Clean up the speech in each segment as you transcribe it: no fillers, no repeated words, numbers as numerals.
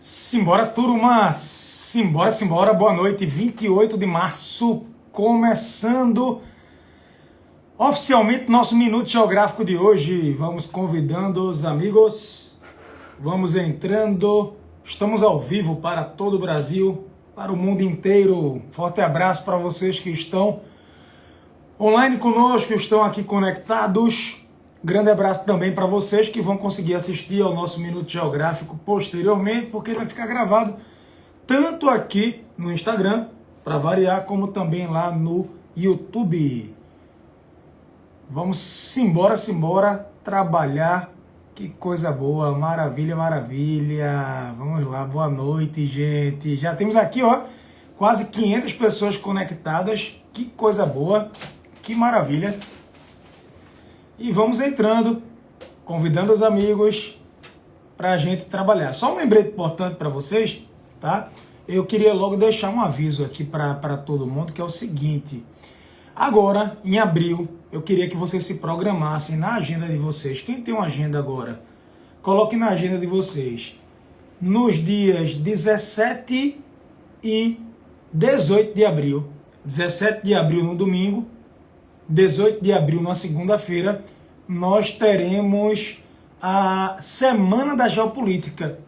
Simbora, turma! Simbora, boa noite. 28 de março, começando oficialmente nosso Minuto Geográfico de hoje. Vamos convidando os amigos, vamos entrando. Estamos ao vivo para todo o Brasil, para o mundo inteiro. Forte abraço para vocês que estão online conosco, estão aqui conectados. Grande abraço também para vocês que vão conseguir assistir ao nosso Minuto Geográfico posteriormente, porque ele vai ficar gravado tanto aqui no Instagram, para variar, como também lá no YouTube. Vamos embora trabalhar. Que coisa boa, maravilha. Vamos lá, boa noite, gente. Já temos aqui, ó, quase 500 pessoas conectadas. Que coisa boa, que maravilha. E vamos entrando, convidando os amigos para a gente trabalhar. Só um lembrete importante para vocês, tá? Eu queria logo deixar um aviso aqui para todo mundo, que é o seguinte. Agora, em abril, eu queria que vocês se programassem na agenda de vocês. Quem tem uma agenda agora? Coloque na agenda de vocês. Nos dias 17 e 18 de abril. 17 de abril no domingo. 18 de abril, na segunda-feira, nós teremos a Semana da Geopolítica.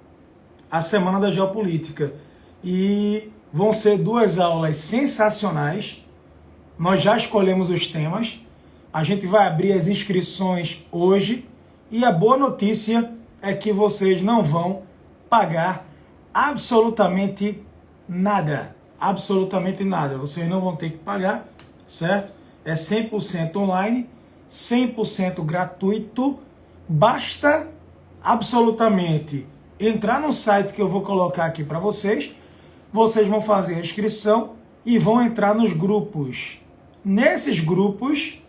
A Semana da Geopolítica. E vão ser 2 aulas sensacionais. Nós já escolhemos os temas. A gente vai abrir as inscrições hoje. E a boa notícia é que vocês não vão pagar absolutamente nada. Absolutamente nada. Vocês não vão ter que pagar, certo? É 100% online, 100% gratuito. Basta absolutamente entrar no site que eu vou colocar aqui para vocês. Vocês vão fazer a inscrição e vão entrar nos grupos. Nesses grupos,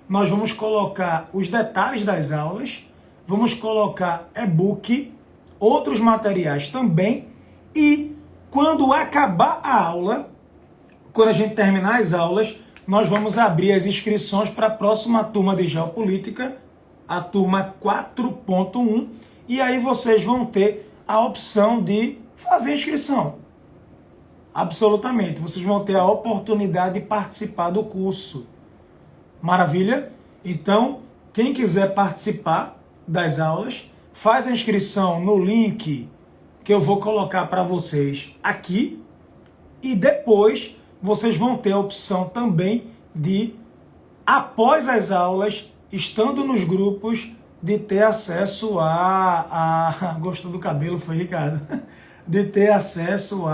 nós vamos colocar os detalhes das aulas, vamos colocar e-book, outros materiais também. E quando acabar a aula, quando a gente terminar as aulas, nós vamos abrir as inscrições para a próxima turma de Geopolítica, a turma 4.1, e aí vocês vão ter a opção de fazer inscrição. Absolutamente, vocês vão ter a oportunidade de participar do curso. Maravilha? Então, quem quiser participar das aulas, faz a inscrição no link que eu vou colocar para vocês aqui, e depois vocês vão ter a opção também de, após as aulas, estando nos grupos, de ter acesso Gostou do cabelo, foi, Ricardo? De ter acesso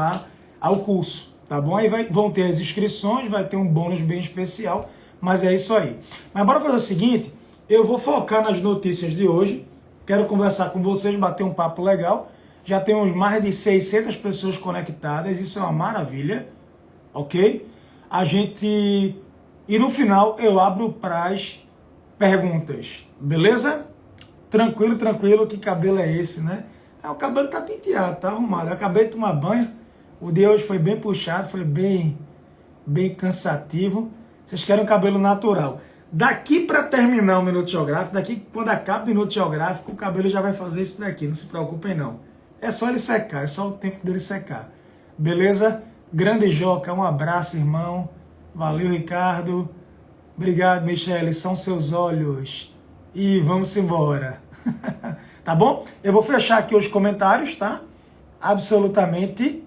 ao curso, tá bom? Aí vão ter as inscrições, vai ter um bônus bem especial, mas é isso aí. Mas bora fazer o seguinte, eu vou focar nas notícias de hoje, quero conversar com vocês, bater um papo legal. Já temos mais de 600 pessoas conectadas, isso é uma maravilha. Ok? E no final eu abro para as perguntas. Beleza? Tranquilo, que cabelo é esse, né? O cabelo tá penteado, tá arrumado. Eu acabei de tomar banho. O dia hoje foi bem puxado, foi bem cansativo. Vocês querem um cabelo natural. Daqui para terminar o Minuto Geográfico, quando acaba o Minuto Geográfico, o cabelo já vai fazer isso daqui, não se preocupem não. É só ele secar, é só o tempo dele secar. Beleza? Grande Joca, um abraço, irmão. Valeu, Ricardo. Obrigado, Michele. São seus olhos. E vamos embora. Tá bom? Eu vou fechar aqui os comentários, tá? Absolutamente.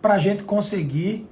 Pra gente conseguir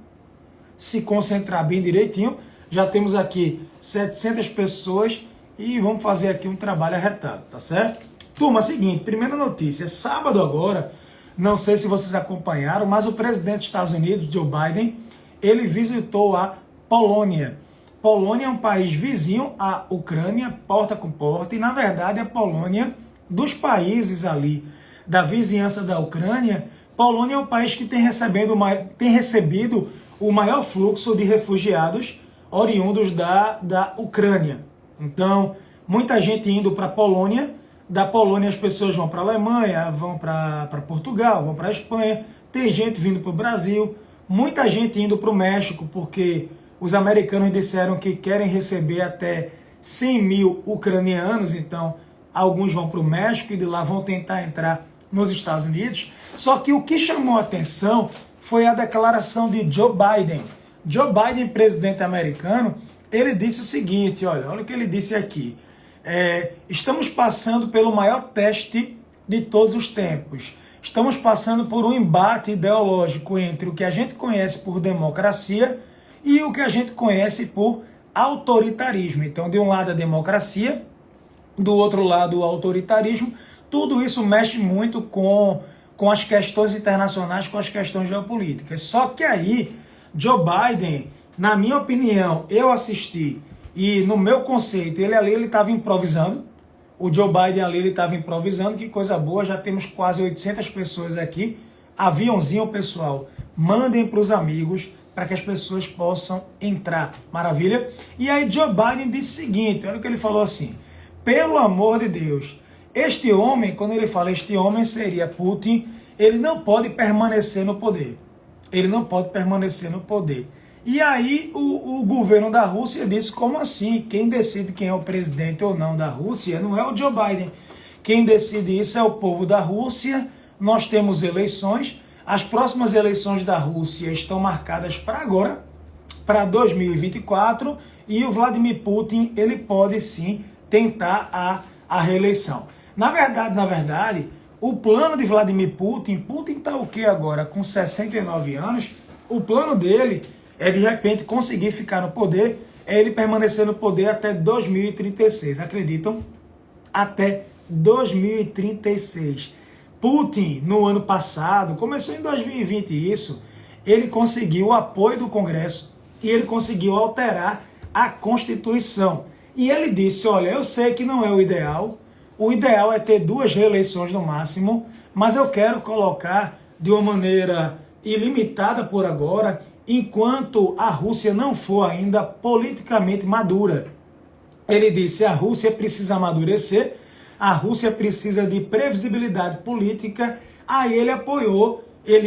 se concentrar bem direitinho. Já temos aqui 700 pessoas e vamos fazer aqui um trabalho arretado, tá certo? Turma, seguinte, primeira notícia. Sábado agora, não sei se vocês acompanharam, mas o presidente dos Estados Unidos, Joe Biden, ele visitou a Polônia. Polônia é um país vizinho à Ucrânia, porta com porta, e na verdade a Polônia, dos países ali da vizinhança da Ucrânia, Polônia é um país que tem recebido o maior fluxo de refugiados oriundos da Ucrânia. Então, muita gente indo para a Polônia. Da Polônia as pessoas vão para a Alemanha, vão para Portugal, vão para a Espanha, tem gente vindo para o Brasil, muita gente indo para o México, porque os americanos disseram que querem receber até 100 mil ucranianos, então alguns vão para o México e de lá vão tentar entrar nos Estados Unidos. Só que o que chamou a atenção foi a declaração de Joe Biden. Joe Biden, presidente americano, ele disse o seguinte, olha o que ele disse aqui. Estamos passando pelo maior teste de todos os tempos. Estamos passando por um embate ideológico entre o que a gente conhece por democracia e o que a gente conhece por autoritarismo. Então, de um lado a democracia, do outro lado o autoritarismo. Tudo isso mexe muito com as questões internacionais, com as questões geopolíticas. Só que aí, Joe Biden, na minha opinião, eu assisti, e no meu conceito, ele estava improvisando. O Joe Biden ali, ele estava improvisando, que coisa boa, já temos quase 800 pessoas aqui. Aviãozinho, pessoal, mandem para os amigos, para que as pessoas possam entrar. Maravilha? E aí Joe Biden disse o seguinte, olha o que ele falou assim, pelo amor de Deus, este homem, quando ele fala este homem, seria Putin, ele não pode permanecer no poder. Ele não pode permanecer no poder. E aí o governo da Rússia disse, como assim? Quem decide quem é o presidente ou não da Rússia não é o Joe Biden. Quem decide isso é o povo da Rússia. Nós temos eleições. As próximas eleições da Rússia estão marcadas para agora, para 2024. E o Vladimir Putin, ele pode sim tentar a reeleição. Na verdade, o plano de Vladimir Putin está o que agora? Com 69 anos. O plano dele é de repente conseguir ficar no poder, é ele permanecer no poder até 2036. Acreditam? Até 2036. Putin, no ano passado, começou em 2020 isso, ele conseguiu o apoio do Congresso e ele conseguiu alterar a Constituição. E ele disse, olha, eu sei que não é o ideal é ter 2 reeleições no máximo, mas eu quero colocar de uma maneira ilimitada por agora, enquanto a Rússia não for ainda politicamente madura. Ele disse, a Rússia precisa amadurecer, a Rússia precisa de previsibilidade política, aí ele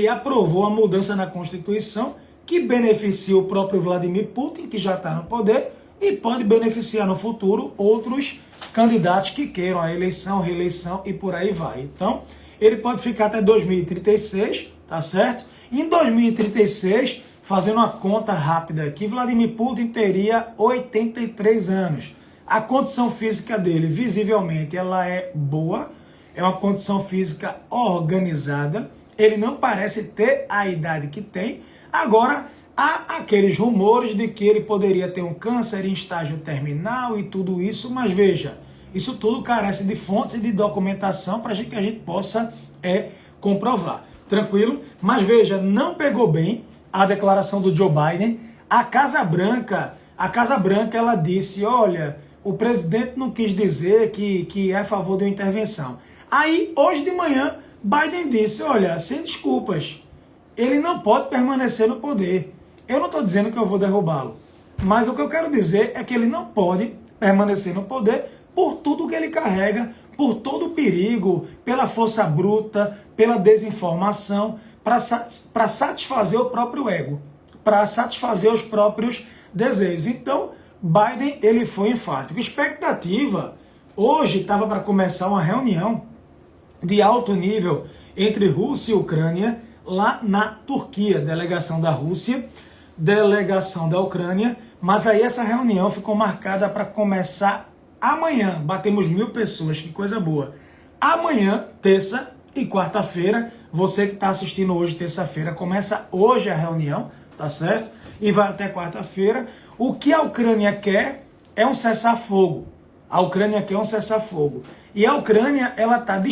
aprovou a mudança na Constituição, que beneficia o próprio Vladimir Putin, que já está no poder, e pode beneficiar no futuro outros candidatos que queiram a eleição, reeleição e por aí vai. Então, ele pode ficar até 2036, tá certo? Em 2036, fazendo uma conta rápida aqui, Vladimir Putin teria 83 anos. A condição física dele, visivelmente, ela é boa, é uma condição física organizada, ele não parece ter a idade que tem. Agora, há aqueles rumores de que ele poderia ter um câncer em estágio terminal e tudo isso, mas veja, isso tudo carece de fontes e de documentação para que a gente possa comprovar. Tranquilo? Mas veja, não pegou bem a declaração do Joe Biden. A Casa Branca, ela disse, olha, o presidente não quis dizer que é a favor de uma intervenção. Aí, hoje de manhã, Biden disse, olha, sem desculpas, ele não pode permanecer no poder. Eu não estou dizendo que eu vou derrubá-lo, mas o que eu quero dizer é que ele não pode permanecer no poder por tudo que ele carrega, por todo o perigo, pela força bruta, pela desinformação, para satisfazer o próprio ego, para satisfazer os próprios desejos. Então, Biden, ele foi enfático. Expectativa, hoje estava para começar uma reunião de alto nível entre Rússia e Ucrânia, lá na Turquia, delegação da Rússia, delegação da Ucrânia, mas aí essa reunião ficou marcada para começar amanhã. Batemos 1000 pessoas, que coisa boa. Amanhã, terça e quarta-feira, você que está assistindo hoje, terça-feira, começa hoje a reunião, tá certo? E vai até quarta-feira. O que a Ucrânia quer é um cessar-fogo. A Ucrânia quer um cessar-fogo. E a Ucrânia, ela está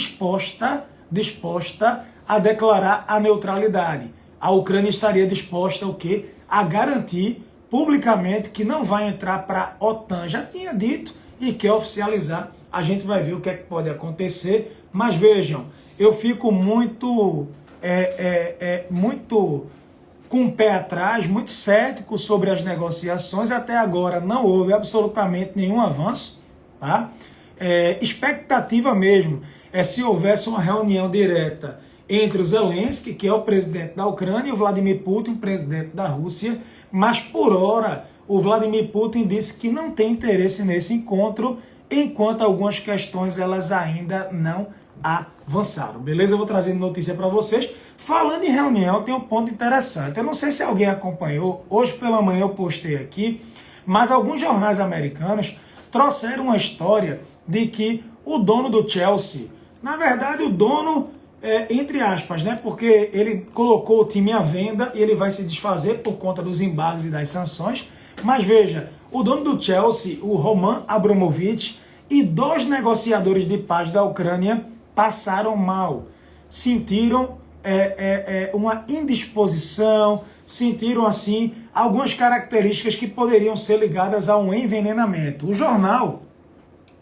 disposta a declarar a neutralidade. A Ucrânia estaria disposta o quê? A garantir publicamente que não vai entrar para a OTAN. Já tinha dito e quer oficializar. A gente vai ver o que é que pode acontecer. Mas vejam, eu fico muito com o pé atrás, muito cético sobre as negociações. Até agora não houve absolutamente nenhum avanço. Tá? Expectativa mesmo é se houvesse uma reunião direta entre o Zelensky, que é o presidente da Ucrânia, e o Vladimir Putin, presidente da Rússia, mas por hora o Vladimir Putin disse que não tem interesse nesse encontro, enquanto algumas questões elas ainda não avançaram. Beleza? Eu vou trazer notícia para vocês. Falando em reunião, tem um ponto interessante. Eu não sei se alguém acompanhou, hoje pela manhã eu postei aqui, mas alguns jornais americanos trouxeram uma história de que o dono do Chelsea, na verdade o dono, entre aspas, né, porque ele colocou o time à venda e ele vai se desfazer por conta dos embargos e das sanções, mas veja, o dono do Chelsea, o Roman Abramovich, e 2 negociadores de paz da Ucrânia passaram mal, sentiram uma indisposição, sentiram assim algumas características que poderiam ser ligadas a um envenenamento. O jornal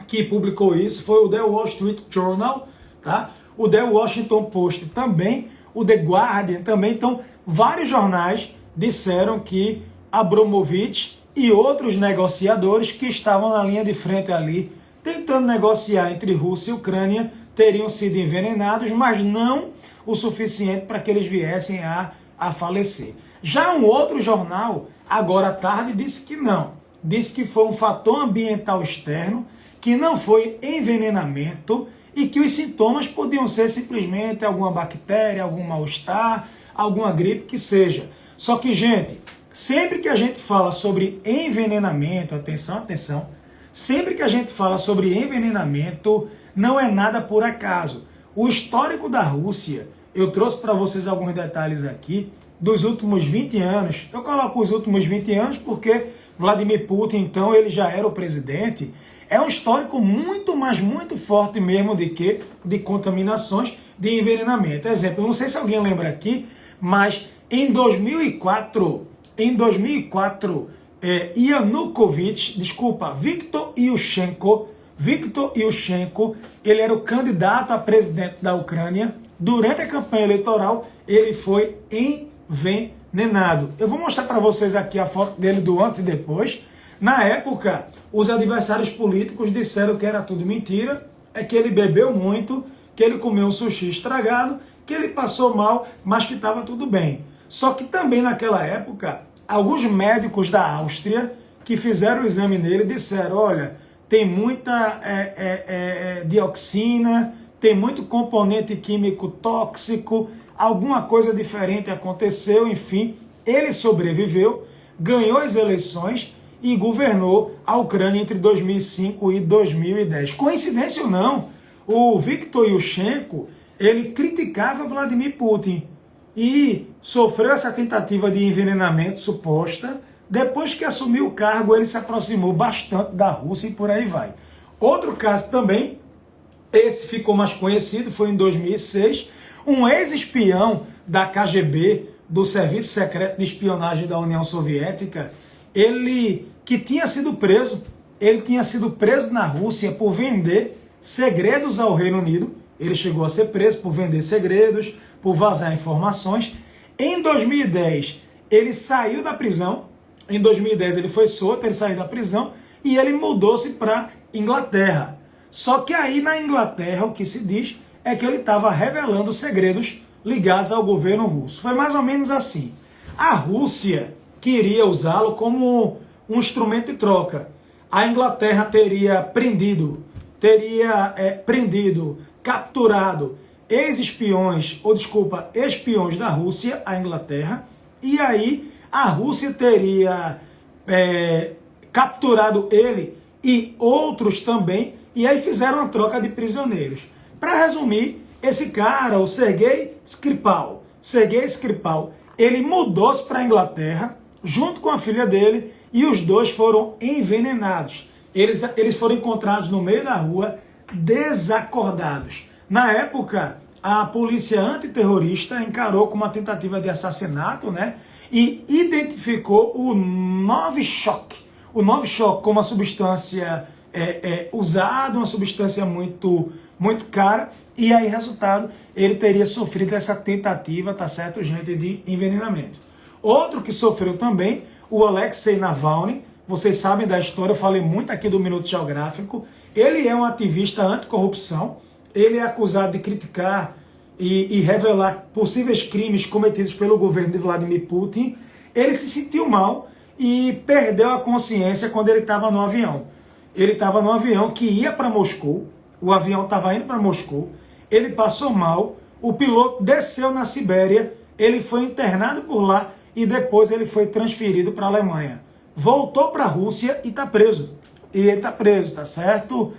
que publicou isso foi o The Wall Street Journal, tá? O The Washington Post também, o The Guardian também. Então, vários jornais disseram que Abramovich e outros negociadores que estavam na linha de frente ali, tentando negociar entre Rússia e Ucrânia, teriam sido envenenados, mas não o suficiente para que eles viessem a falecer. Já um outro jornal, agora à tarde, disse que não. Disse que foi um fator ambiental externo, que não foi envenenamento e que os sintomas podiam ser simplesmente alguma bactéria, algum mal-estar, alguma gripe que seja. Só que, gente, sempre que a gente fala sobre envenenamento, atenção, atenção, sempre que a gente fala sobre envenenamento, não é nada por acaso. O histórico da Rússia, eu trouxe para vocês alguns detalhes aqui, dos últimos 20 anos. Eu coloco os últimos 20 anos porque Vladimir Putin, então, ele já era o presidente. É um histórico muito, mas muito forte mesmo de contaminações, de envenenamento. Exemplo, não sei se alguém lembra aqui, mas em 2004, Viktor Yushchenko, ele era o candidato a presidente da Ucrânia. Durante a campanha eleitoral, ele foi envenenado. Eu vou mostrar para vocês aqui a foto dele do antes e depois. Na época, os adversários políticos disseram que era tudo mentira, é que ele bebeu muito, que ele comeu um sushi estragado, que ele passou mal, mas que estava tudo bem. Só que também naquela época, alguns médicos da Áustria que fizeram o exame nele disseram, olha, tem muita dioxina, tem muito componente químico tóxico, alguma coisa diferente aconteceu, enfim, ele sobreviveu, ganhou as eleições e governou a Ucrânia entre 2005 e 2010. Coincidência ou não, o Viktor Yushchenko, ele criticava Vladimir Putin e sofreu essa tentativa de envenenamento suposta. Depois que assumiu o cargo, ele se aproximou bastante da Rússia e por aí vai. Outro caso também, esse ficou mais conhecido, foi em 2006, um ex-espião da KGB, do Serviço Secreto de Espionagem da União Soviética, ele tinha sido preso na Rússia por vender segredos ao Reino Unido. Ele chegou a ser preso por vender segredos, por vazar informações. Em 2010, ele saiu da prisão. Em 2010 ele foi solto, ele saiu da prisão e ele mudou-se para Inglaterra. Só que aí na Inglaterra o que se diz é que ele estava revelando segredos ligados ao governo russo. Foi mais ou menos assim. A Rússia queria usá-lo como um instrumento de troca. A Inglaterra teria prendido, capturado espiões da Rússia, a Inglaterra, e aí a Rússia teria capturado ele e outros também, e aí fizeram uma troca de prisioneiros. Para resumir, esse cara, o Sergei Skripal, ele mudou-se para a Inglaterra, junto com a filha dele, e os dois foram envenenados. Eles foram encontrados no meio da rua, desacordados. Na época, a polícia antiterrorista encarou como uma tentativa de assassinato, né? E identificou o Novichok. O Novichok como uma substância usada, uma substância muito, muito cara. E aí, resultado, ele teria sofrido essa tentativa, tá certo, gente, de envenenamento. Outro que sofreu também, o Alexei Navalny. Vocês sabem da história, eu falei muito aqui do Minuto Geográfico. Ele é um ativista anticorrupção. Ele é acusado de criticar e revelar possíveis crimes cometidos pelo governo de Vladimir Putin. Ele se sentiu mal e perdeu a consciência quando ele estava no avião. Ele estava no avião que ia para Moscou. O avião estava indo para Moscou. ele passou mal, o piloto desceu na Sibéria, ele foi internado por lá e depois ele foi transferido para a Alemanha. Voltou para a Rússia e está preso. E ele está preso, tá certo?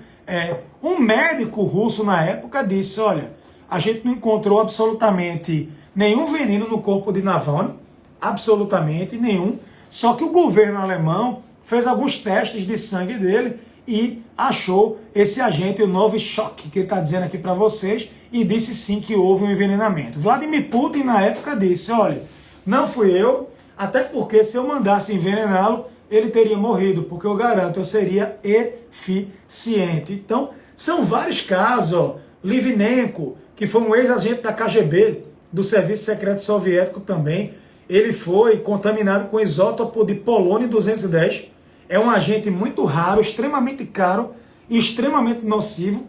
Um médico russo na época disse, olha, a gente não encontrou absolutamente nenhum veneno no corpo de Navalny, absolutamente nenhum, só que o governo alemão fez alguns testes de sangue dele e achou esse agente, o Novichok, que ele está dizendo aqui para vocês, e disse sim que houve um envenenamento. Vladimir Putin, na época, disse, olha, não fui eu, até porque se eu mandasse envenená-lo, ele teria morrido, porque eu garanto, eu seria eficiente. Então, são vários casos, ó. Livnenko, que foi um ex-agente da KGB, do Serviço Secreto Soviético também, ele foi contaminado com isótopo de polônio-210, é um agente muito raro, extremamente caro e extremamente nocivo.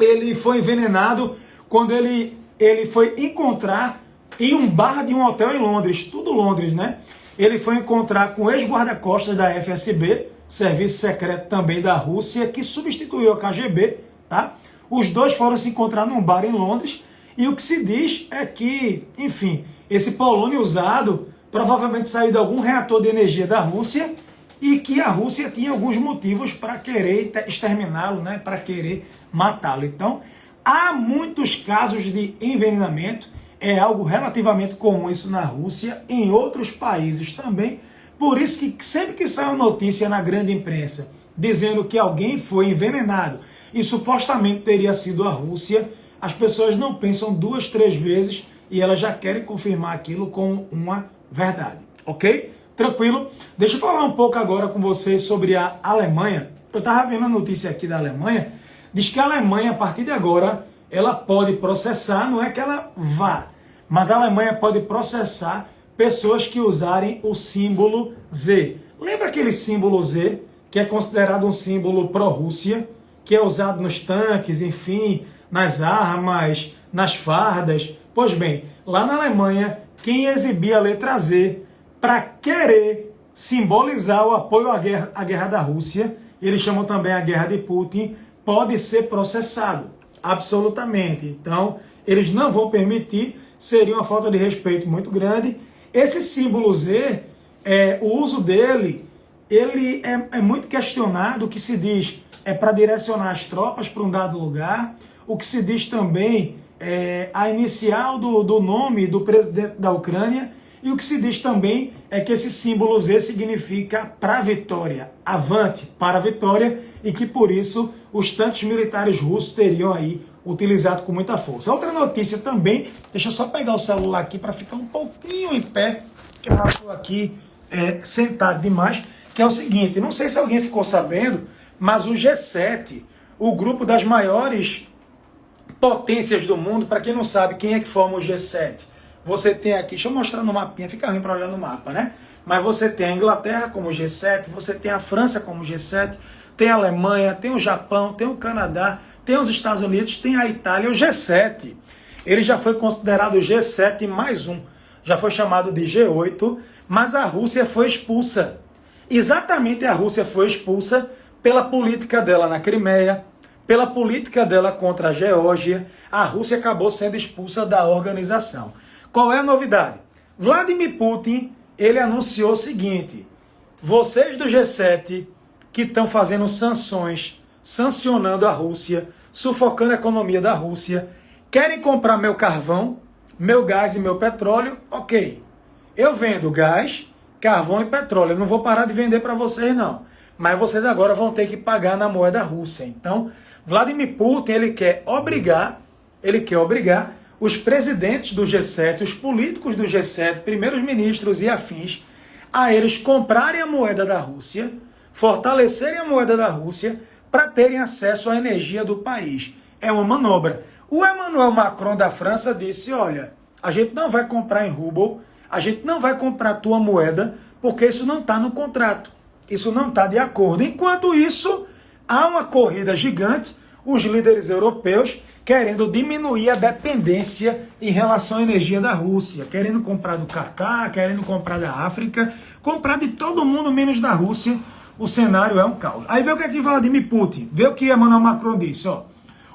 Ele foi envenenado quando ele foi encontrar em um bar de um hotel em Londres, tudo Londres, né? Ele foi encontrar com o ex-guarda-costas da FSB, Serviço Secreto também da Rússia, que substituiu a KGB, tá? Os dois foram se encontrar num bar em Londres, e o que se diz é que, enfim, esse polônio usado provavelmente saiu de algum reator de energia da Rússia e que a Rússia tinha alguns motivos para querer exterminá-lo, né, para querer matá-lo. Então, há muitos casos de envenenamento, é algo relativamente comum isso na Rússia, em outros países também. Por isso que sempre que sai uma notícia na grande imprensa dizendo que alguém foi envenenado e supostamente teria sido a Rússia, as pessoas não pensam 2, 3 vezes e elas já querem confirmar aquilo como uma verdade, ok? Tranquilo? Deixa eu falar um pouco agora com vocês sobre a Alemanha. Eu estava vendo a notícia aqui da Alemanha, diz que a Alemanha, a partir de agora, ela pode processar, não é que ela vá, mas a Alemanha pode processar pessoas que usarem o símbolo Z. Lembra aquele símbolo Z, que é considerado um símbolo pró-Rússia, que é usado nos tanques, enfim, nas armas, nas fardas? Pois bem, lá na Alemanha, quem exibia a letra Z para querer simbolizar o apoio à guerra da Rússia, eles chamam também a guerra de Putin, pode ser processado, absolutamente. Então, eles não vão permitir, seria uma falta de respeito muito grande. Esse símbolo Z, o uso dele, ele é muito questionado. O que se diz é para direcionar as tropas para um dado lugar. O que se diz também é a inicial do nome do presidente da Ucrânia. E o que se diz também é que esse símbolo Z significa para a vitória, avante, para a vitória, e que por isso os tanques militares russos teriam aí utilizado com muita força. Outra notícia também, deixa eu só pegar o celular aqui para ficar um pouquinho em pé, que eu estou aqui sentado demais, que é o seguinte, não sei se alguém ficou sabendo, mas o G7, o grupo das maiores potências do mundo, para quem não sabe quem é que forma o G7, você tem aqui, deixa eu mostrar no mapinha, fica ruim para olhar no mapa, né? Mas você tem a Inglaterra como G7, você tem a França como G7, tem a Alemanha, tem o Japão, tem o Canadá, tem os Estados Unidos, tem a Itália, o G7. Ele já foi considerado o G7 mais um, já foi chamado de G8, mas a Rússia foi expulsa. Exatamente, a Rússia foi expulsa pela política dela na Crimeia, pela política dela contra a Geórgia. A Rússia acabou sendo expulsa da organização. Qual é a novidade? Vladimir Putin, ele anunciou o seguinte: vocês do G7 que estão fazendo sanções, sancionando a Rússia, sufocando a economia da Rússia, querem comprar meu carvão, meu gás e meu petróleo? Ok. Eu vendo gás, carvão e petróleo. Eu não vou parar de vender para vocês, não. Mas vocês agora vão ter que pagar na moeda russa. Então, Vladimir Putin, ele quer obrigar os presidentes do G7, os políticos do G7, primeiros ministros e afins, a eles comprarem a moeda da Rússia, fortalecerem a moeda da Rússia para terem acesso à energia do país. É uma manobra. O Emmanuel Macron da França disse, olha, a gente não vai comprar em ruble, a gente não vai comprar a tua moeda, porque isso não está no contrato. Isso não está de acordo. Enquanto isso, há uma corrida gigante, os líderes europeus querendo diminuir a dependência em relação à energia da Rússia, querendo comprar do Catar, querendo comprar da África, comprar de todo mundo menos da Rússia. O cenário é um caos. Aí vê o que aqui Vladimir Putin, vê o que Emmanuel Macron disse, ó.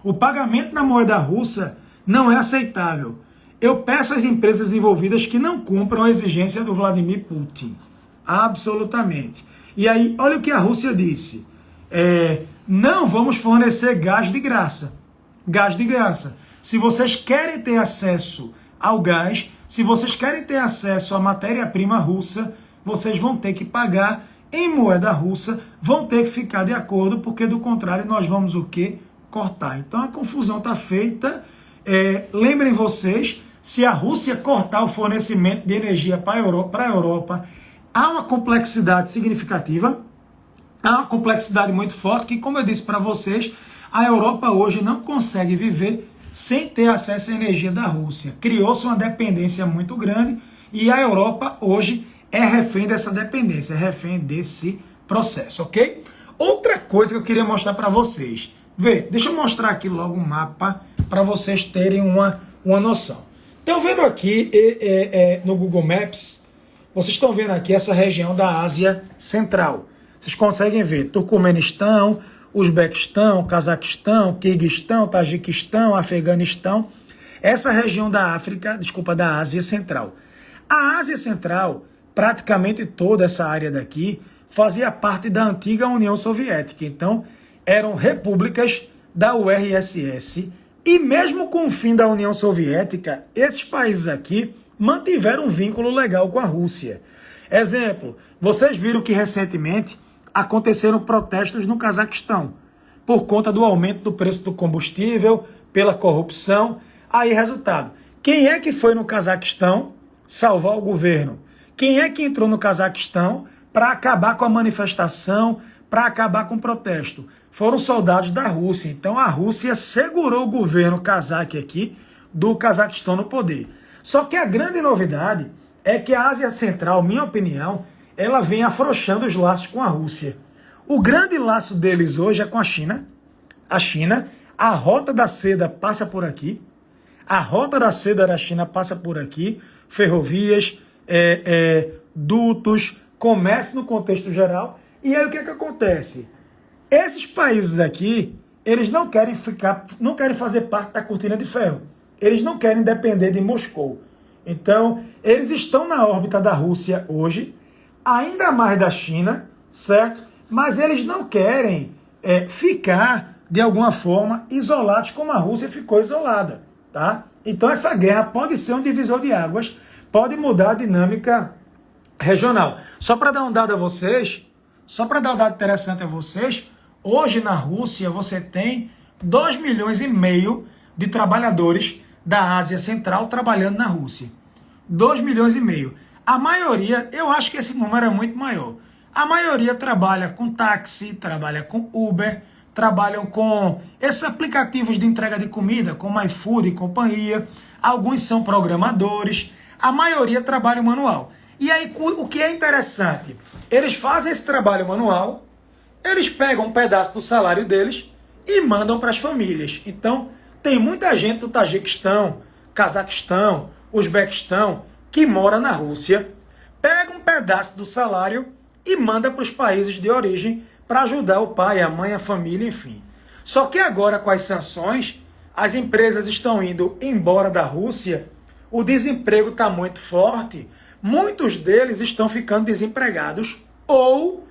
O pagamento na moeda russa não é aceitável. Eu peço às empresas envolvidas que não cumpram a exigência do Vladimir Putin. Absolutamente. E aí, olha o que a Rússia disse. Não vamos fornecer gás de graça. Gás de graça. Se vocês querem ter acesso ao gás, se vocês querem ter acesso à matéria-prima russa, vocês vão ter que pagar em moeda russa, vão ter que ficar de acordo, porque do contrário nós vamos o quê? Cortar. Então a confusão está feita. Lembrem vocês, se a Rússia cortar o fornecimento de energia para a Europa, há uma complexidade significativa, há uma complexidade muito forte, que, como eu disse para vocês, a Europa hoje não consegue viver sem ter acesso à energia da Rússia. Criou-se uma dependência muito grande e a Europa hoje é refém dessa dependência, é refém desse processo, ok? Outra coisa que eu queria mostrar para vocês. Deixa eu mostrar aqui logo um mapa para vocês terem uma noção. Estão vendo aqui no Google Maps, vocês estão vendo aqui essa região da Ásia Central. Vocês conseguem ver Turcomenistão, Uzbequistão, Cazaquistão, Quirguistão, Tajiquistão, Afeganistão. Essa região da da Ásia Central. A Ásia Central, praticamente toda essa área daqui, fazia parte da antiga União Soviética. Então, eram repúblicas da URSS. E mesmo com o fim da União Soviética, esses países aqui mantiveram um vínculo legal com a Rússia. Exemplo, vocês viram que recentemente aconteceram protestos no Cazaquistão, por conta do aumento do preço do combustível, pela corrupção. Aí, resultado, quem é que foi no Cazaquistão salvar o governo? Quem é que entrou no Cazaquistão para acabar com a manifestação, para acabar com o protesto? Foram soldados da Rússia. Então a Rússia segurou o governo cazaque aqui do Cazaquistão no poder. Só que a grande novidade é que a Ásia Central, minha opinião, ela vem afrouxando os laços com a Rússia. O grande laço deles hoje é com a China. A rota da seda passa por aqui. A rota da seda da China passa por aqui. Ferrovias, dutos, comércio no contexto geral. E aí o que é que acontece? Esses países daqui, eles não querem fazer parte da cortina de ferro. Eles não querem depender de Moscou. Então, eles estão na órbita da Rússia hoje, ainda mais da China, certo? Mas eles não querem ficar, de alguma forma, isolados como a Rússia ficou isolada, tá? Então, essa guerra pode ser um divisor de águas, pode mudar a dinâmica regional. Só para dar um dado a vocês, interessante a vocês, hoje na Rússia você tem 2,5 milhões de trabalhadores da Ásia Central trabalhando na Rússia. 2,5 milhões. A maioria, eu acho que esse número é muito maior. A maioria trabalha com táxi, trabalha com Uber, trabalham com esses aplicativos de entrega de comida, como iFood e companhia. Alguns são programadores, a maioria trabalha manual. E aí, o que é interessante? Eles fazem esse trabalho manual, eles pegam um pedaço do salário deles e mandam para as famílias. Então, tem muita gente do Tajiquistão, Cazaquistão, Uzbequistão, que mora na Rússia, pega um pedaço do salário e manda para os países de origem para ajudar o pai, a mãe, a família, enfim. Só que agora, com as sanções, as empresas estão indo embora da Rússia, o desemprego está muito forte, muitos deles estão ficando desempregados ou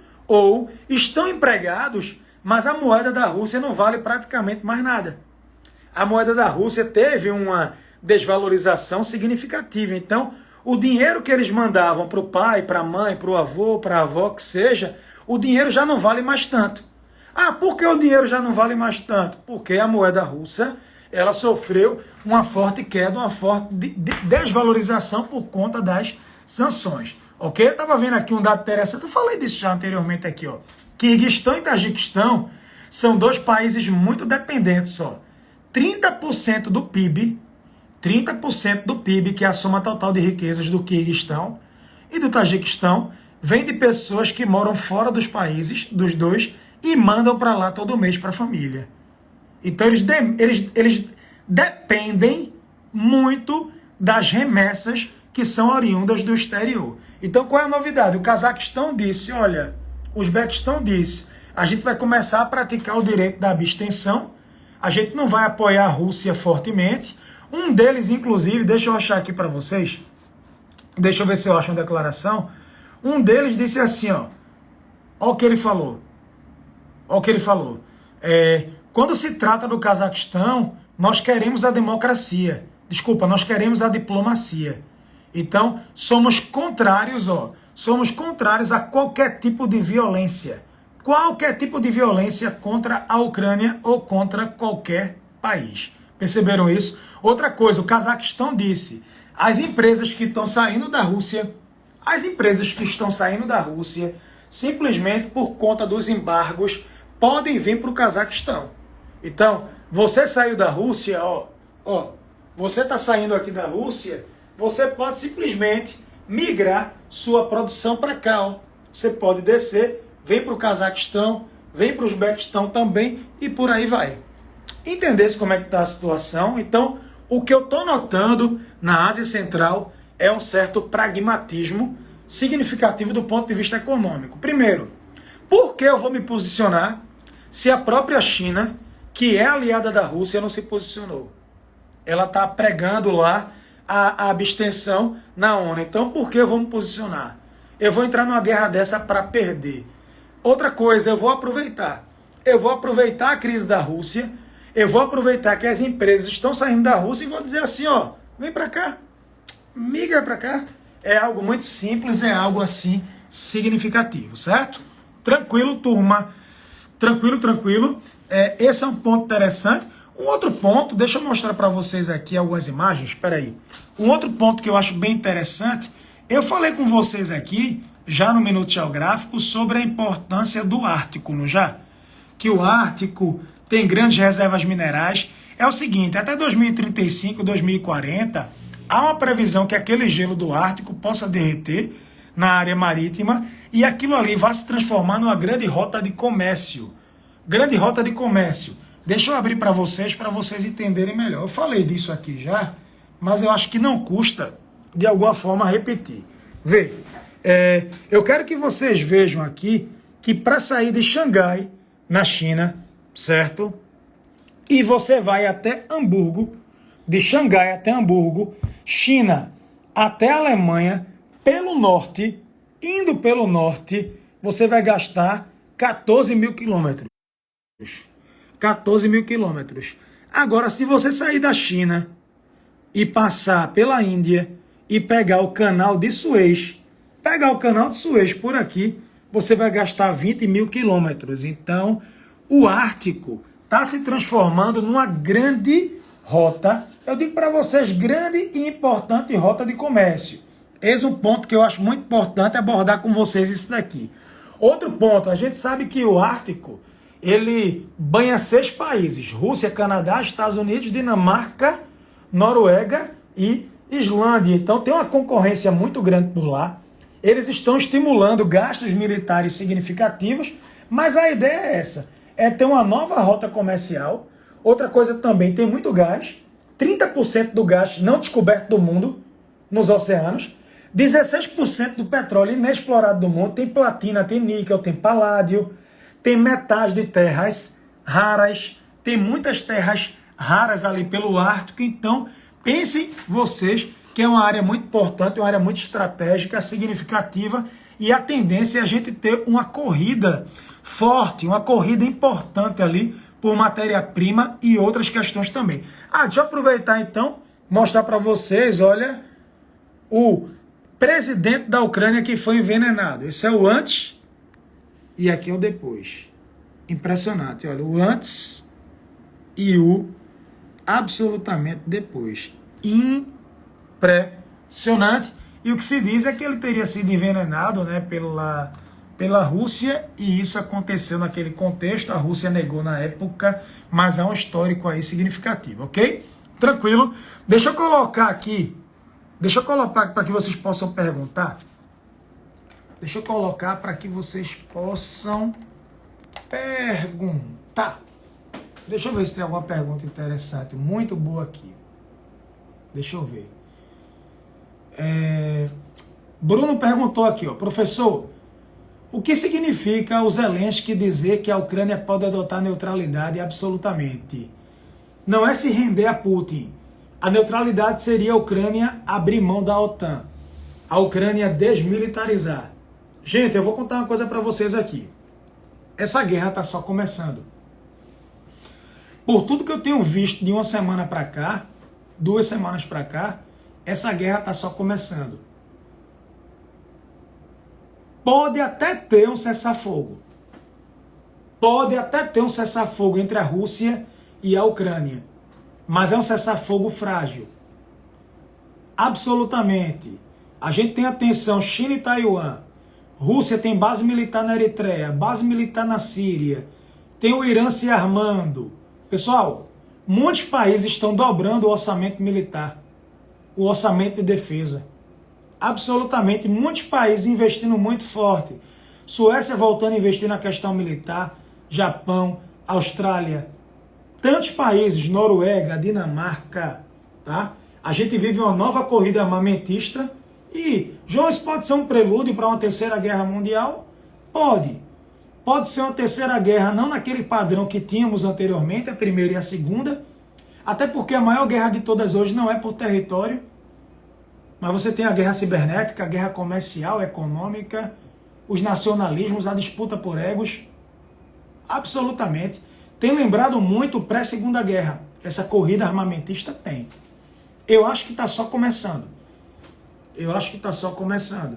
estão empregados, mas a moeda da Rússia não vale praticamente mais nada. A moeda da Rússia teve uma desvalorização significativa. Então, o dinheiro que eles mandavam para o pai, para a mãe, para o avô, para a avó, que seja, o dinheiro já não vale mais tanto. Ah, por que o dinheiro já não vale mais tanto? Porque a moeda russa, ela sofreu uma forte queda, uma forte desvalorização por conta das sanções. Ok? Eu estava vendo aqui um dado interessante, eu falei disso já anteriormente aqui, ó. Quirguistão e Tajiquistão são dois países muito dependentes só. 30% do PIB, que é a soma total de riquezas do Quirguistão e do Tajiquistão, vem de pessoas que moram fora dos países, dos dois, e mandam para lá todo mês para a família. Então eles dependem muito das remessas que são oriundas do exterior. Então qual é a novidade? O Cazaquistão disse, olha, o Uzbequistão disse, a gente vai começar a praticar o direito da abstenção, a gente não vai apoiar a Rússia fortemente. Um deles, inclusive, deixa eu achar aqui para vocês, deixa eu ver se eu acho uma declaração. Um deles disse assim, ó o que ele falou. Olha o que ele falou. Quando se trata do Cazaquistão, nós queremos a democracia. Desculpa, nós queremos a diplomacia. Então, somos contrários a qualquer tipo de violência. Qualquer tipo de violência contra a Ucrânia ou contra qualquer país. Perceberam isso? Outra coisa, o Cazaquistão disse, as empresas que estão saindo da Rússia, simplesmente por conta dos embargos, podem vir para o Cazaquistão. Então, você saiu da Rússia, você está saindo aqui da Rússia, você pode simplesmente migrar sua produção para cá. Você pode descer, vem para o Cazaquistão, vem para o Uzbequistão também e por aí vai. Entendesse como é que está a situação? Então, o que eu estou notando na Ásia Central é um certo pragmatismo significativo do ponto de vista econômico. Primeiro, por que eu vou me posicionar se a própria China, que é aliada da Rússia, não se posicionou? Ela está pregando lá a abstenção na ONU. Então, por que eu vou me posicionar? Eu vou entrar numa guerra dessa para perder. Outra coisa, eu vou aproveitar a crise da Rússia, eu vou aproveitar que as empresas estão saindo da Rússia e vou dizer assim, vem para cá, migra para cá. É algo muito simples, é algo assim significativo, certo? Tranquilo, turma. Tranquilo. Esse é um ponto interessante. Um outro ponto, deixa eu mostrar para vocês aqui algumas imagens, espera aí. Um outro ponto que eu acho bem interessante, eu falei com vocês aqui, já no Minuto Geográfico, sobre a importância do Ártico, não já? Que o Ártico tem grandes reservas minerais. É o seguinte, até 2035, 2040, há uma previsão que aquele gelo do Ártico possa derreter na área marítima e aquilo ali vai se transformar numa grande rota de comércio. Grande rota de comércio. Deixa eu abrir para vocês entenderem melhor. Eu falei disso aqui já, mas eu acho que não custa, de alguma forma, repetir. Vê, eu quero que vocês vejam aqui que para sair de Xangai, na China, certo? E você vai até Hamburgo, de Xangai até Hamburgo, China até Alemanha, pelo norte, indo pelo norte, você vai gastar 14 mil quilômetros. 14 mil quilômetros. Agora, se você sair da China e passar pela Índia e pegar o canal de Suez, por aqui, você vai gastar 20 mil quilômetros. Então, o Ártico está se transformando numa grande rota, eu digo para vocês, grande e importante rota de comércio. Esse é um ponto que eu acho muito importante abordar com vocês isso daqui. Outro ponto, a gente sabe que o Ártico, ele banha 6 países, Rússia, Canadá, Estados Unidos, Dinamarca, Noruega e Islândia. Então tem uma concorrência muito grande por lá. Eles estão estimulando gastos militares significativos, mas a ideia é essa, é ter uma nova rota comercial. Outra coisa também, tem muito gás, 30% do gás não descoberto do mundo nos oceanos, 16% do petróleo inexplorado do mundo, tem platina, tem níquel, tem paládio, tem metais de terras raras, tem muitas terras raras ali pelo Ártico. Então, pensem vocês que é uma área muito importante, uma área muito estratégica, significativa, e a tendência é a gente ter uma corrida forte, uma corrida importante ali por matéria-prima e outras questões também. Deixa eu aproveitar então, mostrar para vocês, olha, o presidente da Ucrânia que foi envenenado. Esse é o antes e aqui é o depois. Impressionante, olha, o antes e o absolutamente depois. Impressionante. E o que se diz é que ele teria sido envenenado, né, pela Rússia, e isso aconteceu naquele contexto. A Rússia negou na época, mas há um histórico aí significativo, ok? Tranquilo. Deixa eu colocar aqui para que vocês possam perguntar. Deixa eu colocar para que vocês possam perguntar. Deixa eu ver se tem alguma pergunta interessante, muito boa aqui. Deixa eu ver. Bruno perguntou aqui, professor, o que significa o Zelensky dizer que a Ucrânia pode adotar neutralidade absolutamente? não é se render a Putin. A neutralidade seria a Ucrânia abrir mão da OTAN, a Ucrânia desmilitarizar. Gente, eu vou contar uma coisa para vocês aqui. Essa guerra está só começando. Por tudo que eu tenho visto de uma semana para cá, 2 semanas para cá, essa guerra está só começando. Pode até ter um cessar-fogo. Pode até ter um cessar-fogo entre a Rússia e a Ucrânia. Mas é um cessar-fogo frágil. Absolutamente. A gente tem atenção, China e Taiwan. Rússia tem base militar na Eritreia, base militar na Síria. Tem o Irã se armando. Pessoal, muitos países estão dobrando o orçamento militar, o orçamento de defesa. Absolutamente, muitos países investindo muito forte. Suécia voltando a investir na questão militar, Japão, Austrália, tantos países, Noruega, Dinamarca, tá? A gente vive uma nova corrida armamentista e, João, isso pode ser um prelúdio para uma terceira guerra mundial? Pode. Pode ser uma terceira guerra, não naquele padrão que tínhamos anteriormente, a primeira e a segunda, até porque a maior guerra de todas hoje não é por território, mas você tem a guerra cibernética, a guerra comercial, econômica, os nacionalismos, a disputa por egos. Absolutamente. Tem lembrado muito o pré-segunda guerra. Essa corrida armamentista tem. Eu acho que está só começando. Eu acho que está só começando.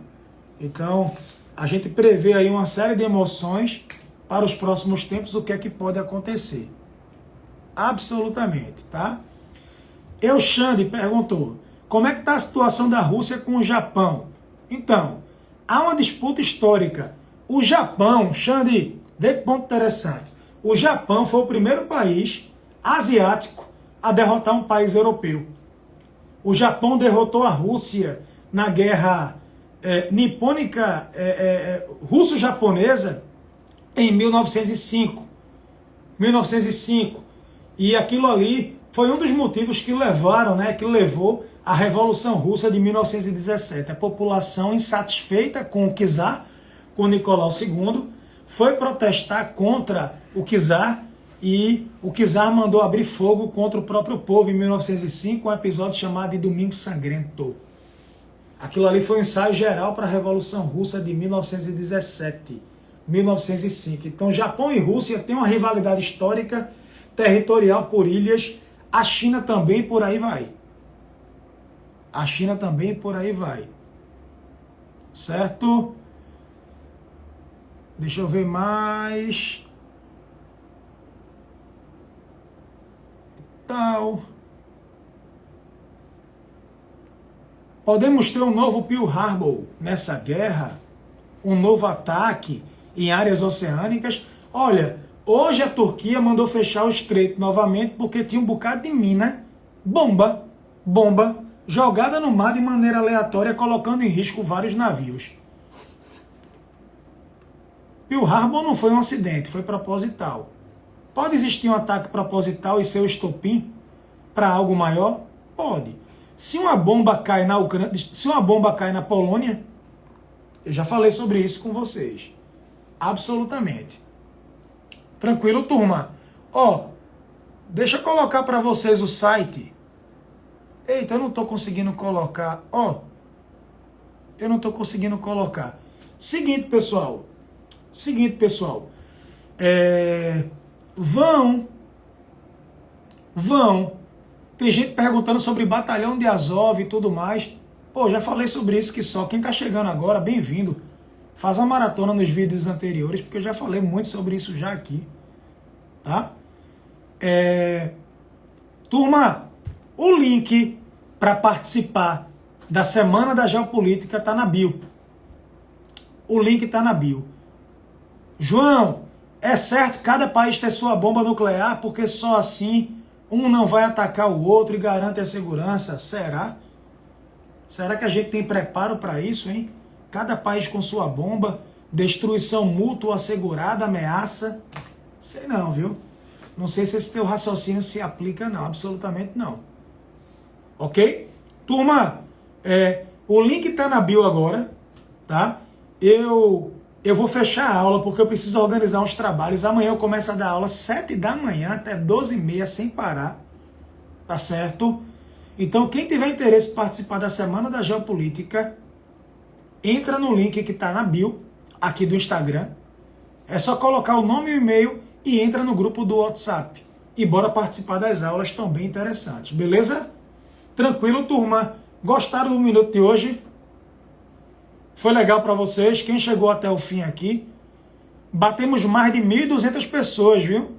Então, a gente prevê aí uma série de emoções para os próximos tempos, o que é que pode acontecer. Absolutamente, tá? Xande perguntou, como é que está a situação da Rússia com o Japão? Então, há uma disputa histórica. O Japão, Xande, de ponto interessante, o Japão foi o primeiro país asiático a derrotar um país europeu. O Japão derrotou a Rússia na guerra nipônica russo-japonesa em 1905. 1905. E aquilo ali foi um dos motivos que levaram, que levou à Revolução Russa de 1917. A população insatisfeita com o czar, com Nicolau II, foi protestar contra o czar e o czar mandou abrir fogo contra o próprio povo em 1905, um episódio chamado de Domingo Sangrento. Aquilo ali foi um ensaio geral para a Revolução Russa de 1917, 1905. Então, Japão e Rússia têm uma rivalidade histórica, territorial por ilhas, a China também por aí vai. A China também por aí vai. Certo? Deixa eu ver mais. Tal. Podemos ter um novo Pearl Harbor nessa guerra? Um novo ataque em áreas oceânicas? Olha, hoje a Turquia mandou fechar o estreito novamente porque tinha um bocado de mina, bomba, jogada no mar de maneira aleatória, colocando em risco vários navios. Pearl Harbor não foi um acidente, foi proposital. Pode existir um ataque proposital e ser o estopim para algo maior? Pode. Se uma bomba cai na Ucrânia, se uma bomba cai na Polônia, eu já falei sobre isso com vocês. Absolutamente. Tranquilo, turma? Deixa eu colocar para vocês o site. Eita, eu não estou conseguindo colocar. Eu não estou conseguindo colocar. Seguinte, pessoal. Vão. Tem gente perguntando sobre batalhão de Azov e tudo mais. Já falei sobre isso que só. Quem está chegando agora, bem-vindo. Faz uma maratona nos vídeos anteriores, porque eu já falei muito sobre isso já aqui. Tá? Turma, o link para participar da Semana da Geopolítica está na bio. O link está na bio. João, é certo cada país ter sua bomba nuclear, porque só assim um não vai atacar o outro e garante a segurança? Será? Será que a gente tem preparo para isso, hein? Cada país com sua bomba, destruição mútua assegurada, ameaça. Sei não, viu? Não sei se esse teu raciocínio se aplica, não. Absolutamente não. Ok? Turma, o link está na bio agora, tá? Eu vou fechar a aula porque eu preciso organizar uns trabalhos. Amanhã eu começo a dar aula 7 da manhã até 12h30 sem parar. tá certo? Então, quem tiver interesse em participar da Semana da Geopolítica, entra no link que está na bio, aqui do Instagram. É só colocar o nome e o e-mail e entra no grupo do WhatsApp. E bora participar das aulas, estão bem interessantes, beleza? Tranquilo, turma? Gostaram do minuto de hoje? Foi legal para vocês? Quem chegou até o fim aqui? Batemos mais de 1.200 pessoas, viu?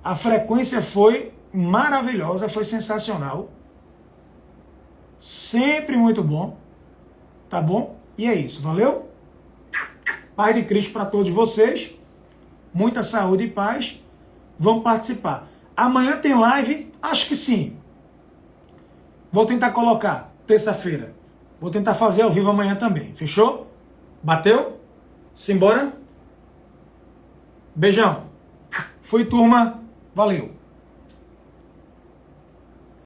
A frequência foi maravilhosa, foi sensacional. Sempre muito bom. Tá bom? E é isso, valeu? Paz de Cristo para todos vocês. Muita saúde e paz. Vamos participar. Amanhã tem live? Acho que sim. Vou tentar colocar terça-feira. Vou tentar fazer ao vivo amanhã também. Fechou? Bateu? Simbora? Beijão. Fui, turma. Valeu.